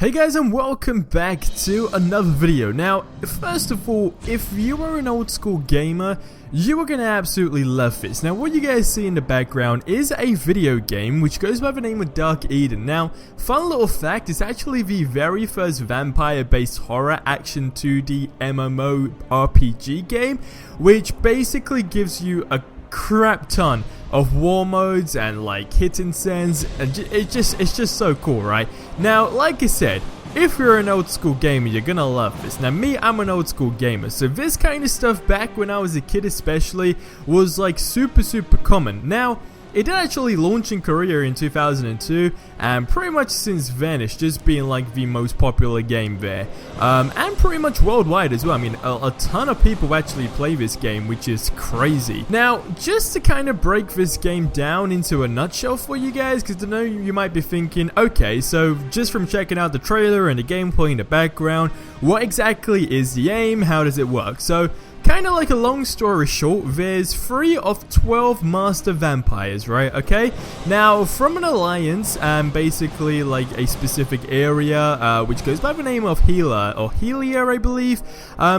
Hey guys, and welcome back to another video. Now, first of all, if you are an old school gamer, you are going to absolutely love this. Now, what you guys see in the background is a video game which goes by the name of Dark Eden. Now, fun little fact, it's actually the very first vampire-based horror action 2D MMORPG game, which basically gives you a crap ton of war modes and like hidden scenes, and it's just so cool, right? Now, like I said, if you're an old school gamer, you're gonna love this. Now me, I'm an old school gamer, so this kind of stuff back when I was a kid especially was like super common. Now, it did actually launch in Korea in 2002, and pretty much since then it's just been like the most popular game there, and pretty much worldwide as well. I mean, a ton of people actually play this game, which is crazy. Now, just to kind of break this game down into a nutshell for you guys, because I know you might be thinking, okay, so just from checking out the trailer and the gameplay in the background, what exactly is the aim, how does it work? So, kind of like a long story short, there's 3 of 12 master vampires, right? Okay, now from an alliance and basically like a specific area which goes by the name of Healer or Helia, I believe.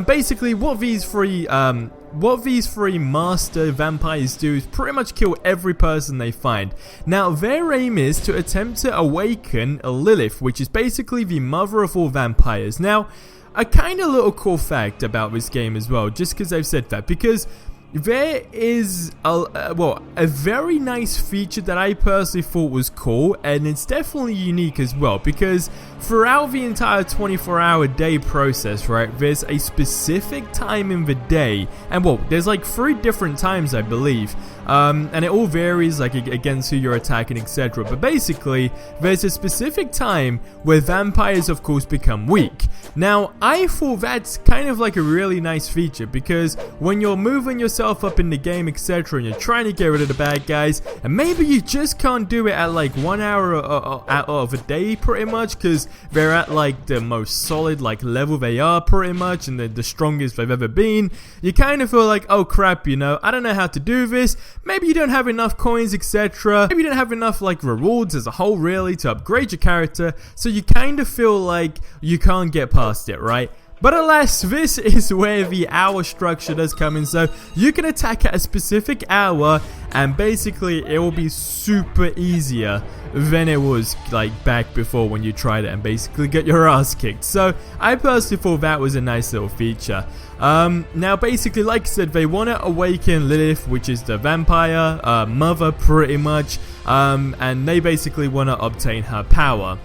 Basically what these three master vampires do is pretty much kill every person they find. Now their aim is to attempt to awaken Lilith, which is basically the mother of all vampires. Now, a kind of little cool fact about this game as well, just because I've said that, because there is a very nice feature that I personally thought was cool, and it's definitely unique as well, because throughout the entire 24-hour day process, right, there's a specific time in the day, and well, there's like 3 different times I believe, and it all varies like against who you're attacking, etc. But basically, there's a specific time where vampires of course become weak. Now, I thought that's kind of like a really nice feature, because when you're moving yourself up in the game, etc., and you're trying to get rid of the bad guys, and maybe you just can't do it at like 1 hour of a day pretty much, because they're at like the most solid like level they are pretty much, and they're the strongest they've ever been, you kind of feel like, oh crap, you know, I don't know how to do this. Maybe you don't have enough coins, etc. Maybe you don't have enough like rewards as a whole really to upgrade your character, so you kind of feel like you can't get past it, right? But alas, this is where the hour structure does come in, so you can attack at a specific hour, and basically it will be super easier than it was like back before when you tried it and basically get your ass kicked. So I personally thought that was a nice little feature. Now basically, like I said, they want to awaken Lilith, which is the vampire mother pretty much, and they basically want to obtain her power.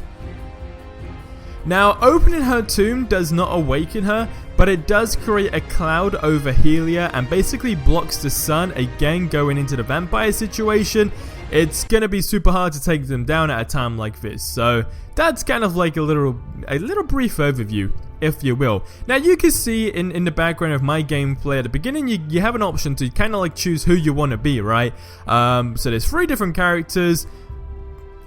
Now, opening her tomb does not awaken her, but it does create a cloud over Helia and basically blocks the sun again going into the vampire situation. It's gonna be super hard to take them down at a time like this. So that's kind of like a little brief overview, if you will. Now you can see in the background of my gameplay at the beginning, you have an option to kind of like choose who you want to be, right? So there's 3 different characters,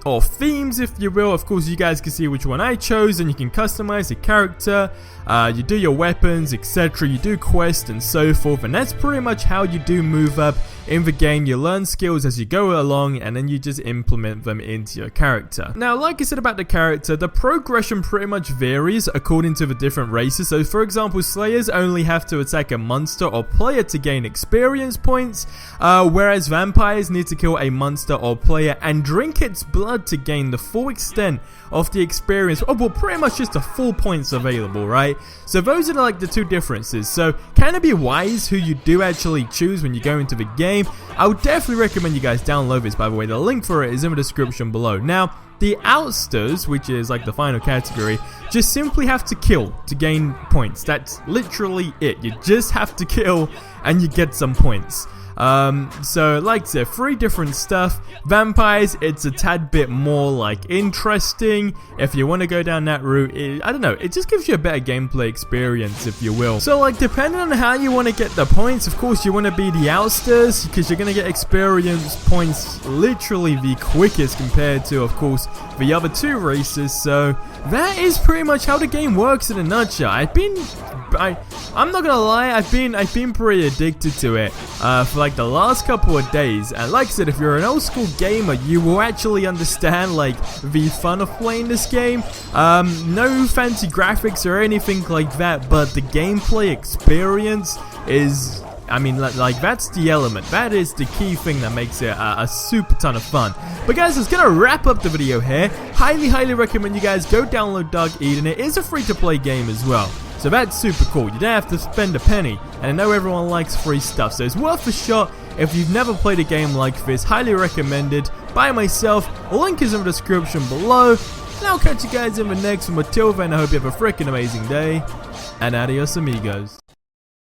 or themes, if you will. Of course, you guys can see which one I chose, and you can customize the character, you do your weapons, etc. You do quests and so forth, and that's pretty much how you do move up in the game. You learn skills as you go along, and then you just implement them into your character. Now, like I said about the character, the progression pretty much varies according to the different races. So for example, Slayers only have to attack a monster or player to gain experience points, whereas vampires need to kill a monster or player and drink its blood to gain the full extent of the experience. Oh, well, pretty much just the full points available, right? So those are like the 2 differences. So kind of be wise who you do actually choose when you go into the game. I would definitely recommend you guys download this, by the way. The link for it is in the description below. Now, the outsters, which is like the final category, just simply have to kill to gain points. That's literally it. You just have to kill and you get some points. So like I said, 3 different stuff. Vampires, it's a tad bit more like interesting if you want to go down that route. I don't know, it just gives you a better gameplay experience, if you will. So like, depending on how you want to get the points, of course you want to be the outsters, because you're going to get experience points literally the quickest compared to, of course, the other 2 races. So that is pretty much how the game works in a nutshell. I'm not gonna lie, I've been pretty addicted to it for like the last couple of days. And like I said, if you're an old school gamer, you will actually understand like the fun of playing this game. No fancy graphics or anything like that, but the gameplay experience is, I mean, like that's the element. That is the key thing that makes it a super ton of fun. But guys, it's gonna wrap up the video here. Highly recommend you guys go download Dark Eden. It is a free-to-play game as well, so that's super cool. You don't have to spend a penny, and I know everyone likes free stuff, so it's worth a shot. If you've never played a game like this, highly recommended by myself. The link is in the description below, and I'll catch you guys in the next one. Until then, I hope you have a freaking amazing day, and adios amigos.